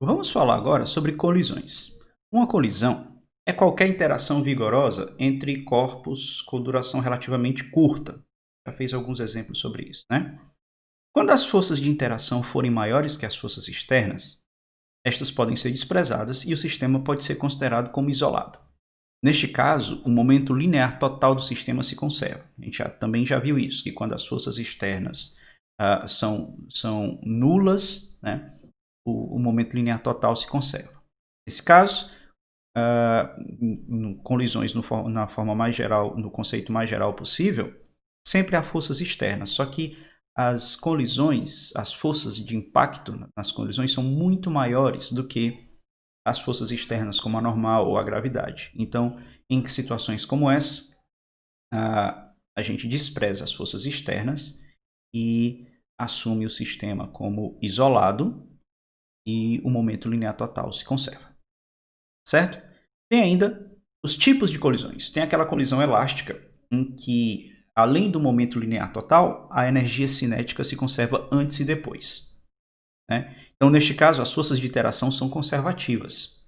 Vamos falar agora sobre colisões. Uma colisão é qualquer interação vigorosa entre corpos com duração relativamente curta. Já fez alguns exemplos sobre isso, né? Quando as forças de interação forem maiores que as forças externas, estas podem ser desprezadas e o sistema pode ser considerado como isolado. Neste caso, o momento linear total do sistema se conserva. A gente também já viu isso, que quando as forças externas são nulas, né, o momento linear total se conserva. Nesse caso, colisões na forma mais geral, no conceito mais geral possível, sempre há forças externas, só que as colisões, as forças de impacto nas colisões são muito maiores do que as forças externas, como a normal ou a gravidade. Então, em situações como essa, a gente despreza as forças externas e assume o sistema como isolado e o momento linear total se conserva. Certo? Tem ainda os tipos de colisões. Tem aquela colisão elástica, em que, além do momento linear total, a energia cinética se conserva antes e depois. Né? Então, neste caso, as forças de interação são conservativas.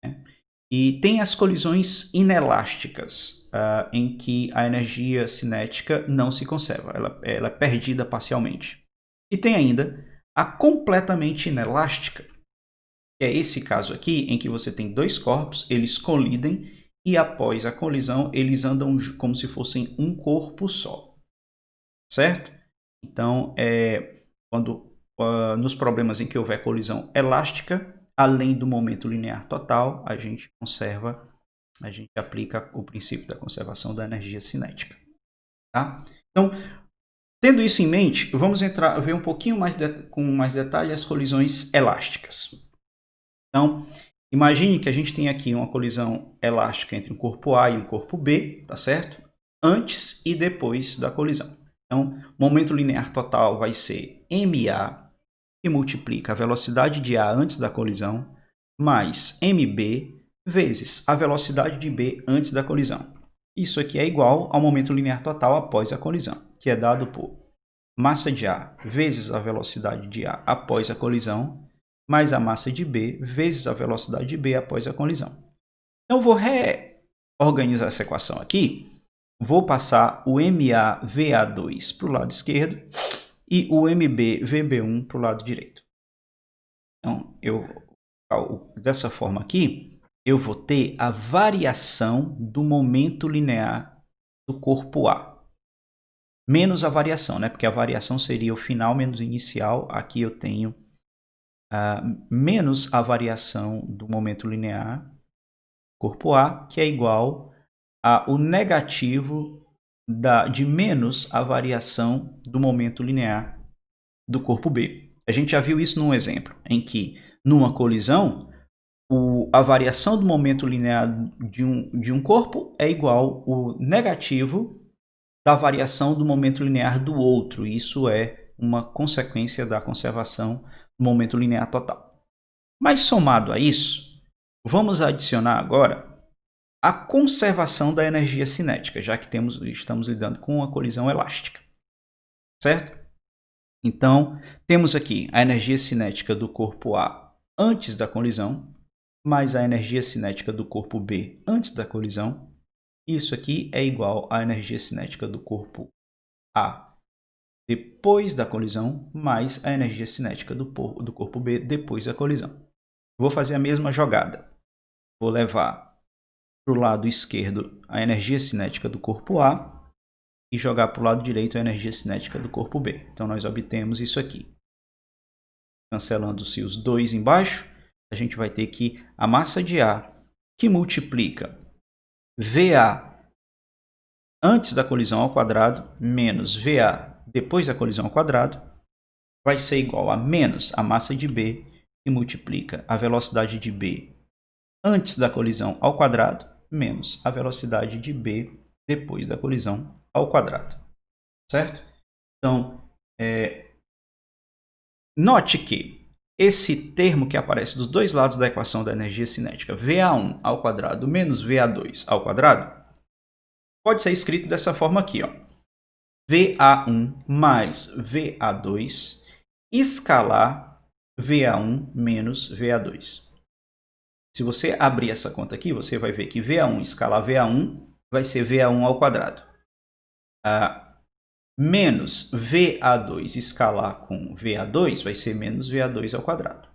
Né? E tem as colisões inelásticas, em que a energia cinética não se conserva, ela é perdida parcialmente. E tem ainda a completamente inelástica, que é esse caso aqui, em que você tem dois corpos, eles colidem e após a colisão eles andam como se fossem um corpo só. Certo? Então, nos problemas em que houver colisão elástica, além do momento linear total, a gente aplica o princípio da conservação da energia cinética. Tá? Então, tendo isso em mente, vamos ver um pouquinho mais com mais detalhe as colisões elásticas. Então, imagine que a gente tem aqui uma colisão elástica entre um corpo A e um corpo B, tá certo? Antes e depois da colisão. Então, o momento linear total vai ser MA, que multiplica a velocidade de A antes da colisão, mais MB vezes a velocidade de B antes da colisão. Isso aqui é igual ao momento linear total após a colisão, que é dado por massa de A vezes a velocidade de A após a colisão, mais a massa de B vezes a velocidade de B após a colisão. Então, eu vou reorganizar essa equação aqui. Vou passar o MA-VA2 para o lado esquerdo e o MB-VB1 para o lado direito. Então, dessa forma aqui, eu vou ter a variação do momento linear do corpo A. Menos a variação, né? Porque a variação seria o final menos o inicial. Aqui eu tenho menos a variação do momento linear corpo A, que é igual ao negativo de menos a variação do momento linear do corpo B. A gente já viu isso num exemplo, em que, numa colisão, a variação do momento linear de um corpo é igual ao negativo da variação do momento linear do outro. Isso é uma consequência da conservação do momento linear total. Mas somado a isso, vamos adicionar agora a conservação da energia cinética, já que estamos lidando com uma colisão elástica. Certo? Então, temos aqui a energia cinética do corpo A antes da colisão, mais a energia cinética do corpo B antes da colisão. Isso aqui é igual à energia cinética do corpo A depois da colisão, mais a energia cinética do corpo B depois da colisão. Vou fazer a mesma jogada. Vou levar para o lado esquerdo a energia cinética do corpo A e jogar para o lado direito a energia cinética do corpo B. Então, nós obtemos isso aqui. Cancelando-se os dois embaixo, a gente vai ter que a massa de A, que multiplica VA antes da colisão ao quadrado, menos VA depois da colisão ao quadrado, vai ser igual a menos a massa de B, que multiplica a velocidade de B antes da colisão ao quadrado, menos a velocidade de B depois da colisão ao quadrado. Certo? Então, note que esse termo que aparece dos dois lados da equação da energia cinética, VA1 ao quadrado menos VA2 ao quadrado, pode ser escrito dessa forma aqui, ó. VA1 mais VA2 escalar VA1 menos VA2. Se você abrir essa conta aqui, você vai ver que VA1 escalar VA1 vai ser VA1 ao quadrado. Menos VA2 escalar com VA2 vai ser menos VA2 ao quadrado.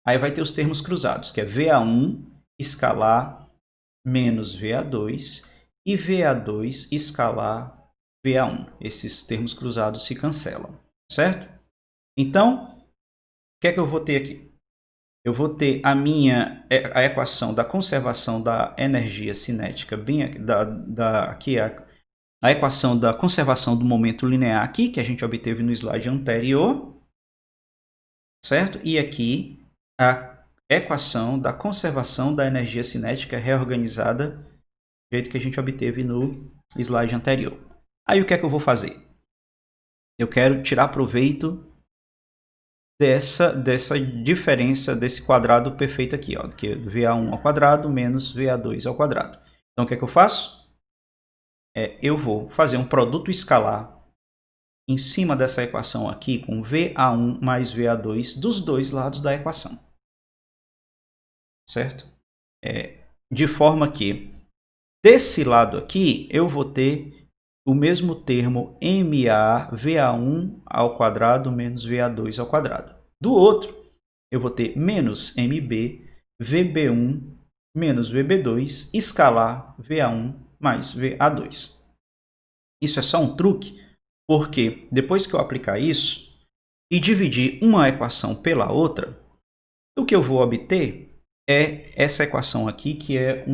Aí vai ter os termos cruzados, que é VA1 escalar menos VA2 e VA2 escalar VA1. Esses termos cruzados se cancelam, certo? Então, o que é que eu vou ter aqui? Eu vou ter a equação da conservação da energia cinética, aqui a equação da conservação do momento linear aqui, que a gente obteve no slide anterior, certo? E aqui a equação da conservação da energia cinética reorganizada do jeito que a gente obteve no slide anterior. Aí o que é que eu vou fazer? Eu quero tirar proveito dessa diferença desse quadrado perfeito aqui, ó, que é VA1 ao quadrado menos VA2 ao quadrado. Então o que é que eu faço? Eu vou fazer um produto escalar em cima dessa equação aqui com VA1 mais VA2 dos dois lados da equação. Certo? De forma que desse lado aqui eu vou ter o mesmo termo MA VA1 ao quadrado menos VA2 ao quadrado. Do outro, eu vou ter menos MB VB1 menos VB2 escalar VA1 mais VA2. Isso é só um truque, porque depois que eu aplicar isso e dividir uma equação pela outra, o que eu vou obter é essa equação aqui, que é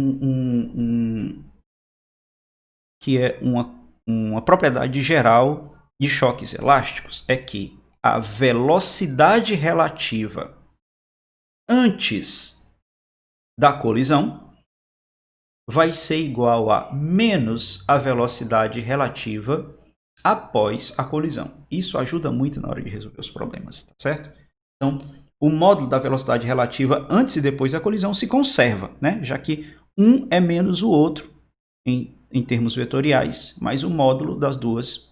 uma propriedade geral de choques elásticos, é que a velocidade relativa antes da colisão vai ser igual a menos a velocidade relativa após a colisão. Isso ajuda muito na hora de resolver os problemas, tá certo? Então, o módulo da velocidade relativa antes e depois da colisão se conserva, né? Já que um é menos o outro em termos vetoriais, mas o módulo das duas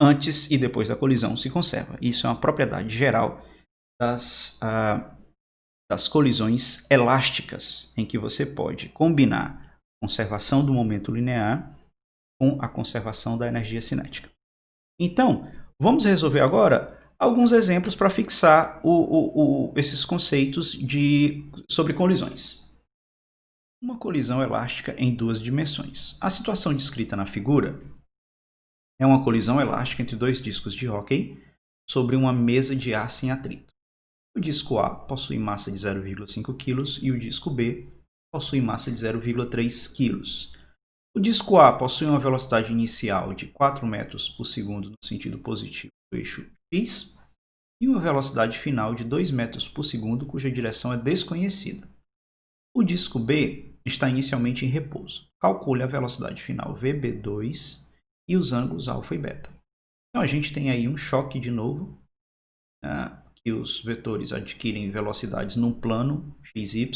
antes e depois da colisão se conserva. Isso é uma propriedade geral das colisões elásticas, em que você pode combinar a conservação do momento linear com a conservação da energia cinética. Então, vamos resolver agora alguns exemplos para fixar esses conceitos sobre colisões. Uma colisão elástica em duas dimensões. A situação descrita na figura é uma colisão elástica entre dois discos de hóquei sobre uma mesa de ar sem atrito. O disco A possui massa de 0,5 kg e o disco B possui massa de 0,3 kg. O disco A possui uma velocidade inicial de 4 metros por segundo no sentido positivo do eixo x e uma velocidade final de 2 metros por segundo cuja direção é desconhecida. O disco B está inicialmente em repouso. Calcule a velocidade final VB2 e os ângulos alfa e beta. Então a gente tem aí um choque de novo, que os vetores adquirem velocidades num plano xy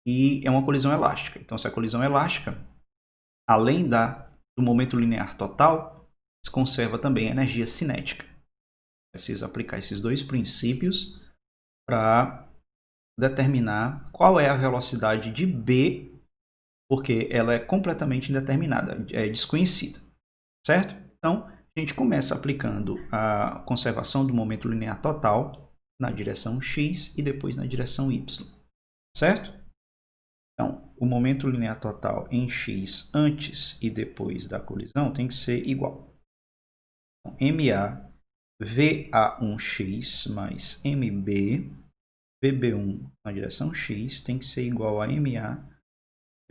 e é uma colisão elástica. Então se a colisão é elástica, além do momento linear total, se conserva também a energia cinética. Precisa aplicar esses dois princípios para determinar qual é a velocidade de B, porque ela é completamente indeterminada, é desconhecida, certo? Então, a gente começa aplicando a conservação do momento linear total na direção x e depois na direção y, certo? Então, o momento linear total em x antes e depois da colisão tem que ser igual. Então, MA VA1x mais MB VB1 na direção x tem que ser igual a MA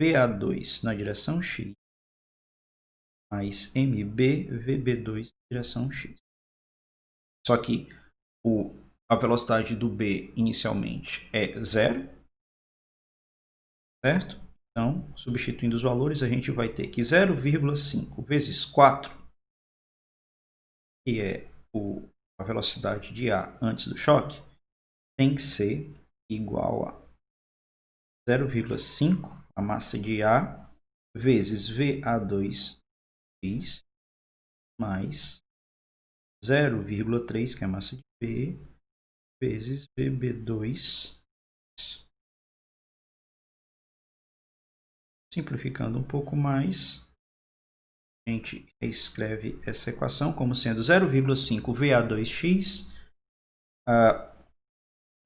VA2 na direção x mais MB VB2 na direção x. Só que a velocidade do B inicialmente é 0, certo? Então, substituindo os valores, a gente vai ter que 0,5 vezes 4, que é a velocidade de A antes do choque, tem que ser igual a 0,5, a massa de A, vezes VA2x, mais 0,3, que é a massa de B, vezes VB2. Simplificando um pouco mais, a gente escreve essa equação como sendo 0,5 VA2x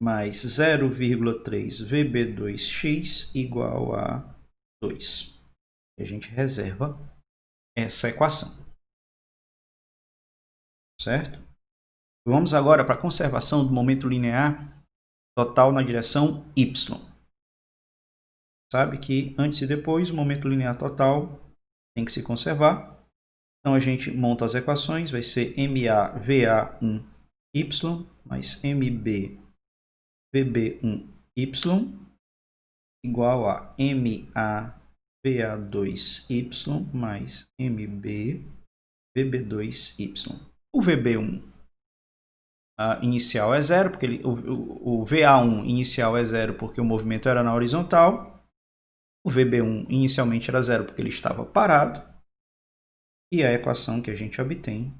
mais 0,3 VB2x igual a 2. E a gente reserva essa equação. Certo? Vamos agora para a conservação do momento linear total na direção y. Sabe que antes e depois o momento linear total tem que se conservar. Então a gente monta as equações, vai ser MA/VA1y mais MB/VB1y igual a MA/VA2y mais MB/VB2y. O VB1 inicial é zero, porque o VA1 inicial é zero porque o movimento era na horizontal. O VB1 inicialmente era zero porque ele estava parado. E a equação que a gente obtém,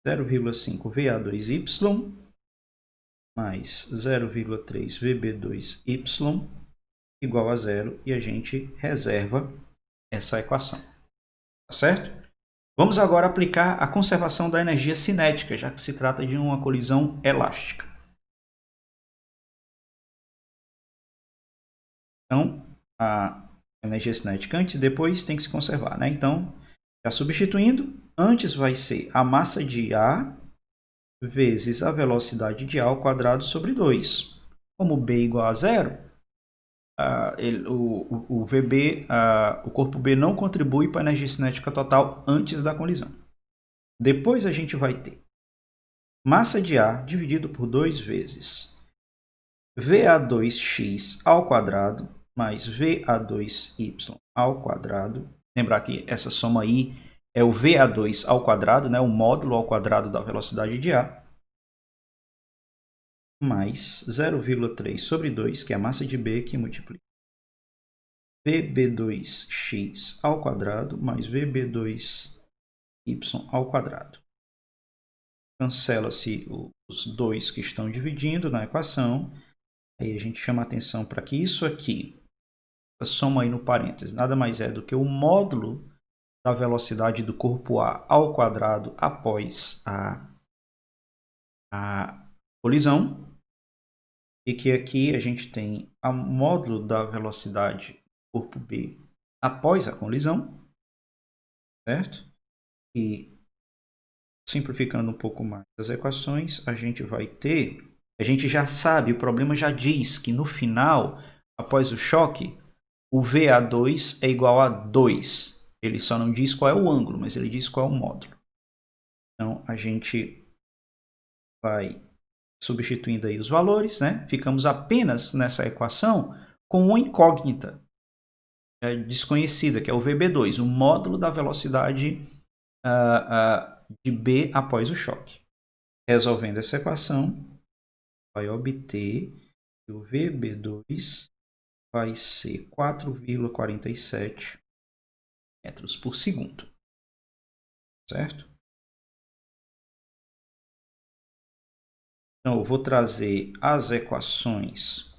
0,5 VA2y mais 0,3 VB2y igual a zero. E a gente reserva essa equação. Tá certo? Vamos agora aplicar a conservação da energia cinética, já que se trata de uma colisão elástica. Então, a energia cinética antes e depois tem que se conservar, né? Então, já substituindo, antes vai ser a massa de A vezes a velocidade de A ao quadrado sobre 2. Como B igual a zero, o VB, o corpo B não contribui para a energia cinética total antes da colisão. Depois a gente vai ter massa de A dividido por 2 vezes VA2x ao quadrado mais VA2y ao quadrado. Lembrar que essa soma aí é o VA2 ao quadrado, né? O módulo ao quadrado da velocidade de A, mais 0,3 sobre 2, que é a massa de B, que multiplica VB2x ao quadrado mais VB2y ao quadrado. Cancela-se os dois que estão dividindo na equação. Aí a gente chama a atenção para que isso aqui, essa soma aí no parênteses, nada mais é do que o módulo da velocidade do corpo A ao quadrado após a colisão. E que aqui a gente tem o módulo da velocidade do corpo B após a colisão. Certo? E simplificando um pouco mais as equações, a gente vai ter... A gente já sabe, o problema já diz que no final, após o choque, o VA2 é igual a 2. Ele só não diz qual é o ângulo, mas ele diz qual é o módulo. Então, a gente vai substituindo aí os valores, né? Ficamos apenas nessa equação com uma incógnita desconhecida, que é o VB2, o módulo da velocidade de B após o choque. Resolvendo essa equação, vai obter que o VB2 vai ser 4,47 metros por segundo. Certo? Então, eu vou trazer as equações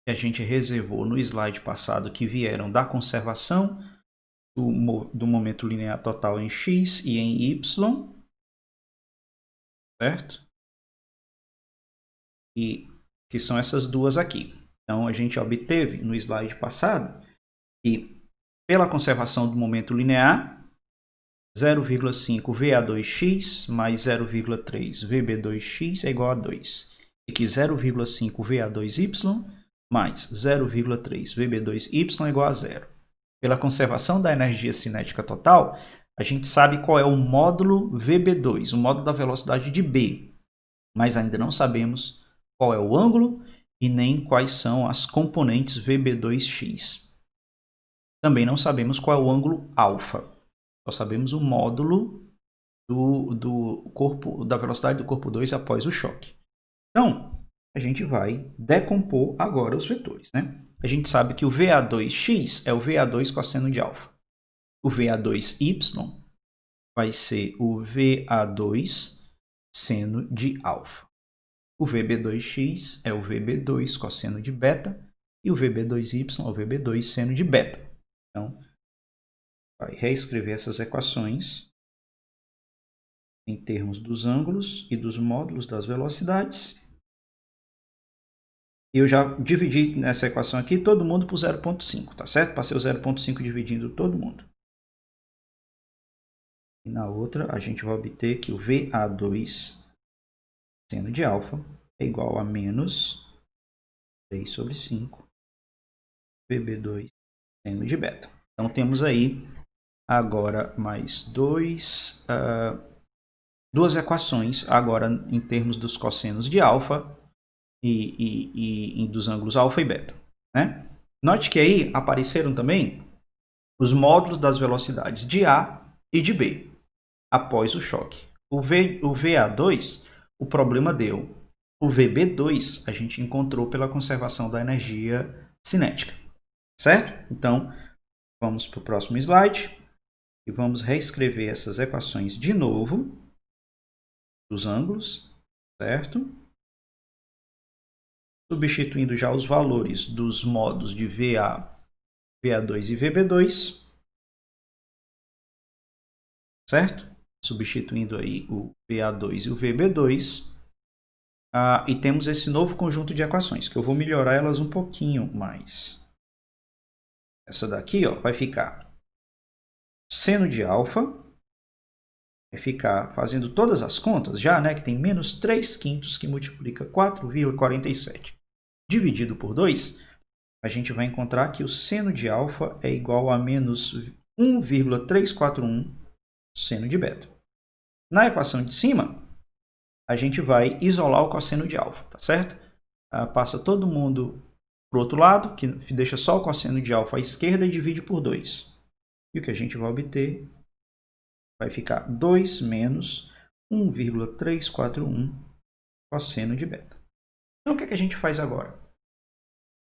que a gente reservou no slide passado, que vieram da conservação do momento linear total em x e em y. Certo? E que são essas duas aqui. Então, a gente obteve no slide passado que, pela conservação do momento linear, 0,5 VA2x mais 0,3 VB2x é igual a 2. E que 0,5 VA2y mais 0,3 VB2y é igual a 0. Pela conservação da energia cinética total, a gente sabe qual é o módulo VB2, o módulo da velocidade de B. Mas ainda não sabemos qual é o ângulo e nem quais são as componentes VB2x. Também não sabemos qual é o ângulo alfa. Só sabemos o módulo do corpo, da velocidade do corpo 2 após o choque. Então, a gente vai decompor agora os vetores, né? A gente sabe que o VA2x é o VA2 cosseno de alfa. O VA2y vai ser o VA2 seno de alfa. O VB2x é o VB2 cosseno de beta e o VB2y é o VB2 seno de beta. Então, vai reescrever essas equações em termos dos ângulos e dos módulos das velocidades. E eu já dividi nessa equação aqui todo mundo por 0,5, tá certo? Passei o 0,5 dividindo todo mundo. E na outra, a gente vai obter que o VA2 seno de alfa é igual a menos 3 sobre 5 VB2 seno de beta. Então, temos aí agora mais duas equações, agora em termos dos cossenos de alfa e dos ângulos alfa e beta. Né? Note que aí apareceram também os módulos das velocidades de A e de B após o choque. O VA2, o problema deu. O VB2 a gente encontrou pela conservação da energia cinética. Certo? Então, vamos para o próximo slide e vamos reescrever essas equações de novo dos ângulos, certo? Substituindo já os valores dos modos de VA, VA2 e VB2, certo? Substituindo aí o VA2 e o VB2, e temos esse novo conjunto de equações, que eu vou melhorar elas um pouquinho mais. Essa daqui vai ficar seno de alfa, vai ficar fazendo todas as contas já, né, que tem menos 3/5 que multiplica 4,47 dividido por 2, a gente vai encontrar que o seno de alfa é igual a menos 1,341 seno de beta. Na equação de cima, a gente vai isolar o cosseno de alfa, tá certo? Passa todo mundo para o outro lado, que deixa só o cosseno de alfa à esquerda e divide por 2. E o que a gente vai obter vai ficar 2 menos 1,341 cosseno de beta. Então, o que a gente faz agora?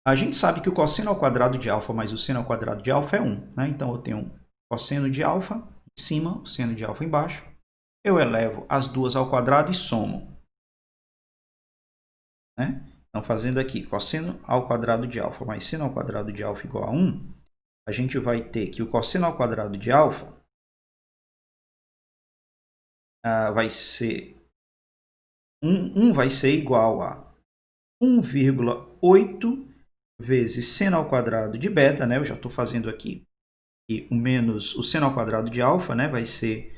A gente sabe que o cosseno ao quadrado de alfa mais o seno ao quadrado de alfa é 1. Né? Então, eu tenho um cosseno de alfa em cima, o seno de alfa embaixo. Eu elevo as duas ao quadrado e somo. Né? Então, fazendo aqui cosseno ao quadrado de alfa mais seno ao quadrado de alfa igual a 1, a gente vai ter que o cosseno ao quadrado de alfa vai ser 1 vai ser igual a 1,8 vezes seno ao quadrado de beta, né? Eu já estou fazendo aqui e o menos o seno ao quadrado de alfa, né? Vai ser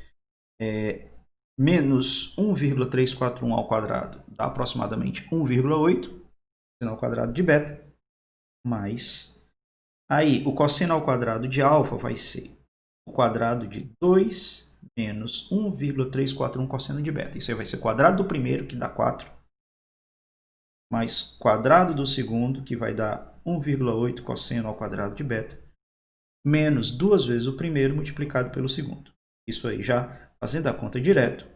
menos 1,341 ao quadrado, dá aproximadamente 1,8 seno ao quadrado de beta, mais aí o cosseno ao quadrado de alfa vai ser o quadrado de 2 menos 1,341 cosseno de beta. Isso aí vai ser quadrado do primeiro, que dá 4, mais quadrado do segundo, que vai dar 1,8 cosseno ao quadrado de beta, menos 2 vezes o primeiro multiplicado pelo segundo. Isso aí, já fazendo a conta direto,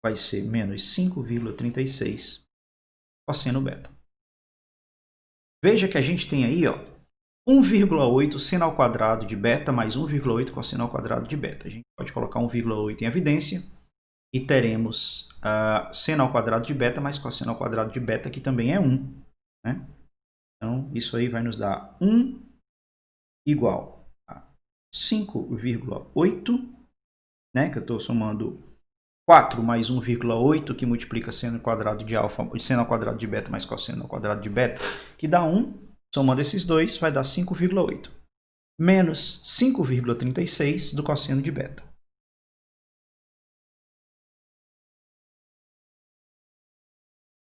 vai ser menos 5,36 cosseno beta. Veja que a gente tem aí 1,8 seno ao quadrado de beta mais 1,8 cosseno ao quadrado de beta. A gente pode colocar 1,8 em evidência e teremos seno ao quadrado de beta mais cosseno ao quadrado de beta, que também é 1. Né? Então, isso aí vai nos dar 1 igual a 5,8, né? Que eu estou somando 4 mais 1,8, que multiplica seno ao quadrado de alfa, seno ao quadrado de beta mais cosseno ao quadrado de beta, que dá 1. Somando esses dois, vai dar 5,8. Menos 5,36 do cosseno de beta.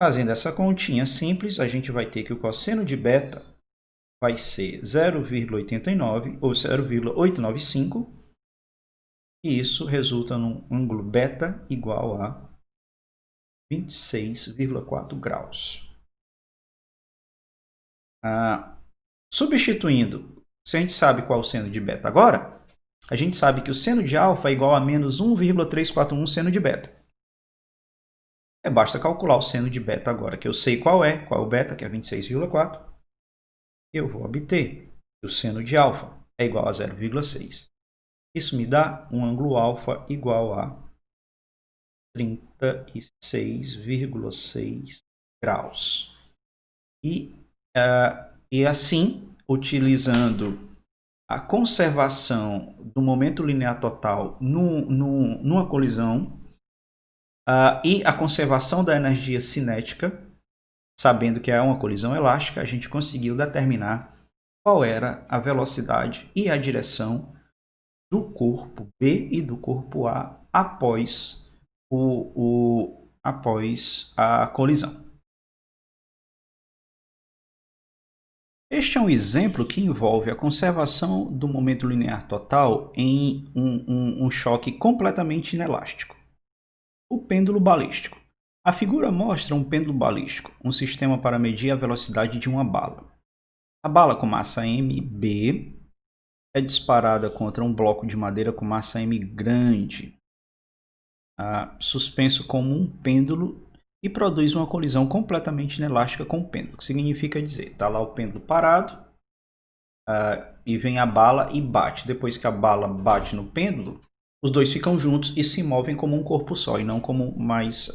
Fazendo essa continha simples, a gente vai ter que o cosseno de beta vai ser 0,89 ou 0,895. E isso resulta num ângulo beta igual a 26,4 graus. Substituindo, se a gente sabe qual é o seno de beta agora, a gente sabe que o seno de alfa é igual a menos 1,341 seno de beta. Basta calcular o seno de beta agora, que eu sei qual é o beta, que é 26,4. Eu vou obter que o seno de alfa é igual a 0,6. Isso me dá um ângulo alfa igual a 36,6 graus. E assim, utilizando a conservação do momento linear total numa colisão e a conservação da energia cinética, sabendo que é uma colisão elástica, a gente conseguiu determinar qual era a velocidade e a direção do corpo B e do corpo A após a colisão. Este é um exemplo que envolve a conservação do momento linear total em um choque completamente inelástico. O pêndulo balístico. A figura mostra um pêndulo balístico, um sistema para medir a velocidade de uma bala. A bala com massa mb é disparada contra um bloco de madeira com massa m grande, suspenso como um pêndulo, e produz uma colisão completamente inelástica com o pêndulo. Que significa dizer, está lá o pêndulo parado, e vem a bala e bate. Depois que a bala bate no pêndulo, os dois ficam juntos e se movem como um corpo só, e não como mais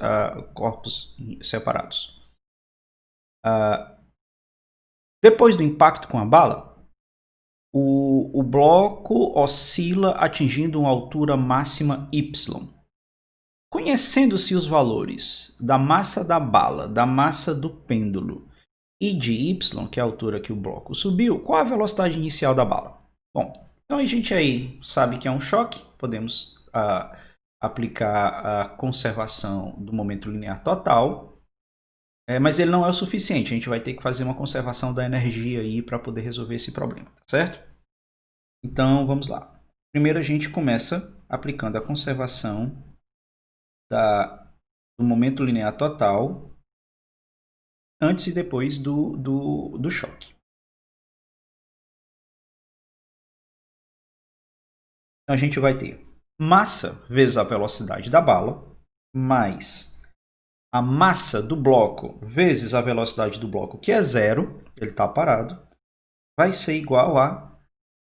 corpos separados. Depois do impacto com a bala, o bloco oscila atingindo uma altura máxima y. Conhecendo-se os valores da massa da bala, da massa do pêndulo e de y, que é a altura que o bloco subiu, qual a velocidade inicial da bala? Bom, então a gente aí sabe que é um choque, podemos aplicar a conservação do momento linear total, mas ele não é o suficiente, a gente vai ter que fazer uma conservação da energia aí para poder resolver esse problema, tá certo? Então vamos lá. Primeiro a gente começa aplicando a conservação do momento linear total antes e depois do choque. Então a gente vai ter massa vezes a velocidade da bala, mais a massa do bloco vezes a velocidade do bloco, que é zero, ele está parado, vai ser igual a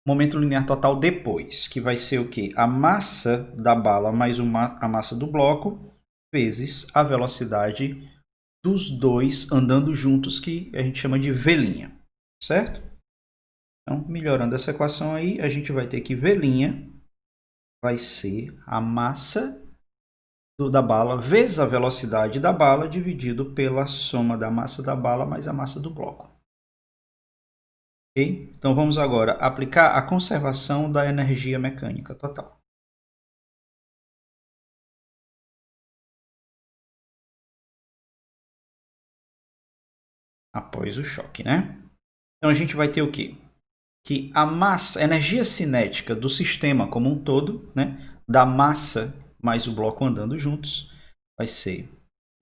momento linear total depois, que vai ser o quê? A massa da bala mais a massa do bloco vezes a velocidade dos dois andando juntos, que a gente chama de V', certo? Então, melhorando essa equação aí, a gente vai ter que V' vai ser a massa da bala vezes a velocidade da bala dividido pela soma da massa da bala mais a massa do bloco. Okay? Então, vamos agora aplicar a conservação da energia mecânica total. Após o choque, né? Então, a gente vai ter o quê? Que a massa, a energia cinética do sistema como um todo, né, da massa mais o bloco andando juntos, vai ser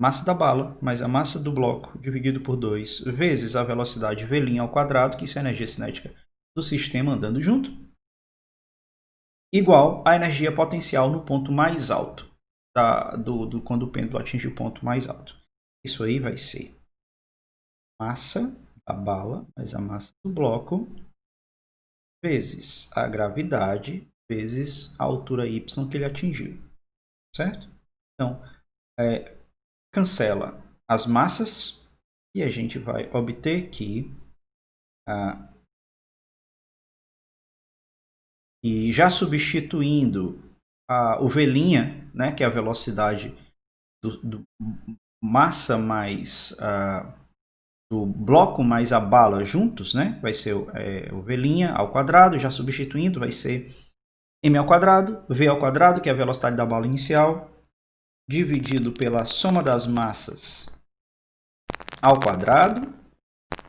massa da bala mais a massa do bloco dividido por 2 vezes a velocidade V' ao quadrado, que isso é a energia cinética do sistema andando junto, igual à energia potencial no ponto mais alto, quando o pêndulo atinge o ponto mais alto. Isso aí vai ser massa da bala mais a massa do bloco vezes a gravidade vezes a altura y que ele atingiu, certo? Então, cancela as massas e a gente vai obter que e já substituindo o V', né, que é a velocidade do massa mais do bloco mais a bala juntos, né, vai ser o V' ao quadrado, já substituindo vai ser m ao quadrado, v ao quadrado, que é a velocidade da bala inicial, dividido pela soma das massas ao quadrado,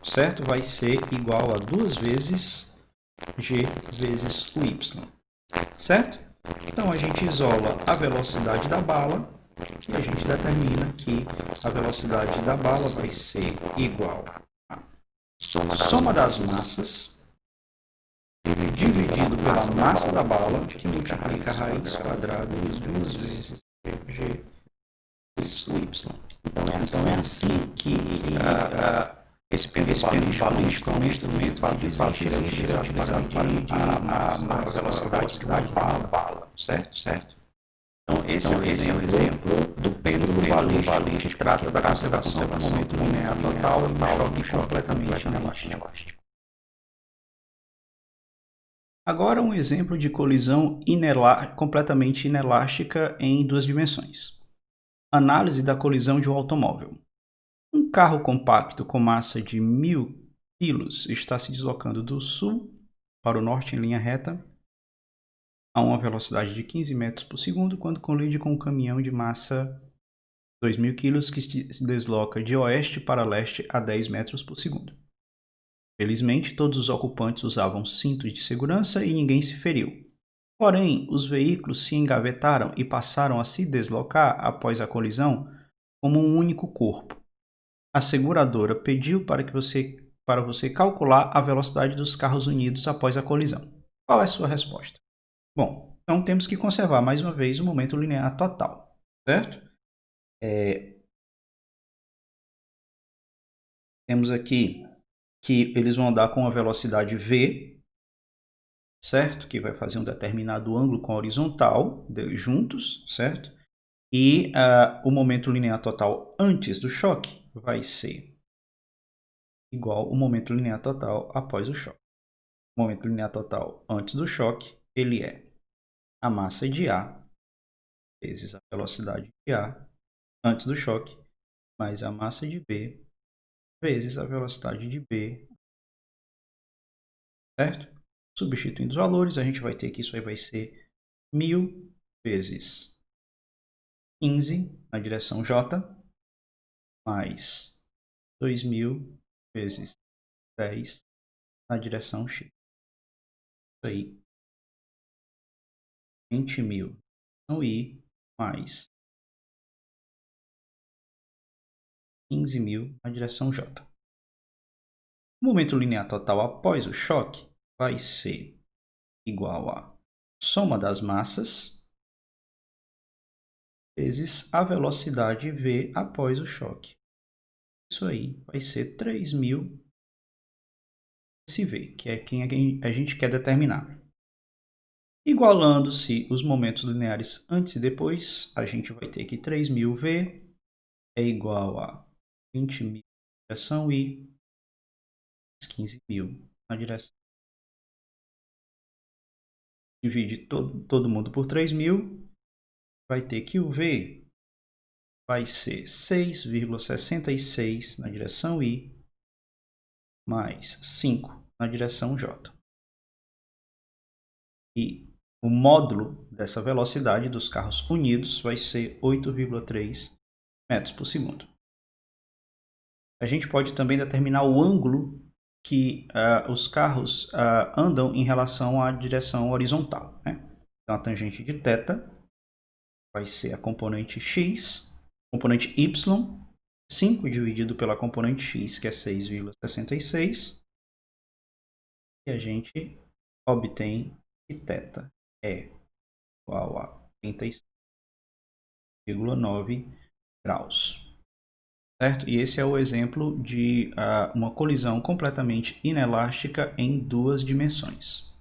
certo? Vai ser igual a 2 vezes g vezes o y, certo? Então a gente isola a velocidade da bala e a gente determina que a velocidade da bala vai ser igual a soma das massas dividido pela massa da bala, que multiplica a raiz quadrada de 2 vezes g vezes o y. Então é assim que esse pêndulo balístico é um instrumento que existe utilizado para medir a velocidade da bala, certo? Então, esse é um exemplo do pêndulo balístico, que trata da conservação do momento linear total e um choque completamente inelástico. Agora, um exemplo de colisão completamente inelástica em duas dimensões. Análise da colisão de um automóvel. Um carro compacto com massa de 1.000 kg está se deslocando do sul para o norte em linha reta a uma velocidade de 15 metros por segundo quando colide com um caminhão de massa 2.000 kg que se desloca de oeste para leste a 10 metros por segundo. Felizmente, todos os ocupantes usavam cintos de segurança e ninguém se feriu. Porém, os veículos se engavetaram e passaram a se deslocar após a colisão como um único corpo. A seguradora pediu para você calcular a velocidade dos carros unidos após a colisão. Qual é a sua resposta? Bom, então temos que conservar mais uma vez o momento linear total, certo? Temos aqui que eles vão andar com a velocidade v, certo? Que vai fazer um determinado ângulo com a horizontal juntos, certo? E o momento linear total antes do choque vai ser igual ao momento linear total após o choque. O momento linear total antes do choque, ele é a massa de A vezes a velocidade de A antes do choque, mais a massa de B vezes a velocidade de B, certo? Substituindo os valores, a gente vai ter que isso aí vai ser 1.000 vezes 15 na direção J, mais 2.000 vezes 10 na direção X. Isso aí, 20.000 no I, mais 15.000 na direção J. O momento linear total após o choque vai ser igual a soma das massas vezes a velocidade v após o choque. Isso aí vai ser 3.000 esse v, que é quem a gente quer determinar. Igualando-se os momentos lineares antes e depois, a gente vai ter que 3.000v é igual a 20.000 na direção I, 15.000 na direção. Divide todo mundo por 3.000, vai ter que o V vai ser 6,66 na direção I, mais 5 na direção J. E o módulo dessa velocidade dos carros unidos vai ser 8,3 metros por segundo. A gente pode também determinar o ângulo que os carros andam em relação à direção horizontal, né? Então, a tangente de θ vai ser a componente x, componente y, 5 dividido pela componente x, que é 6,66. E a gente obtém que θ é igual a 36,9 graus. Certo? E esse é o exemplo de uma colisão completamente inelástica em duas dimensões.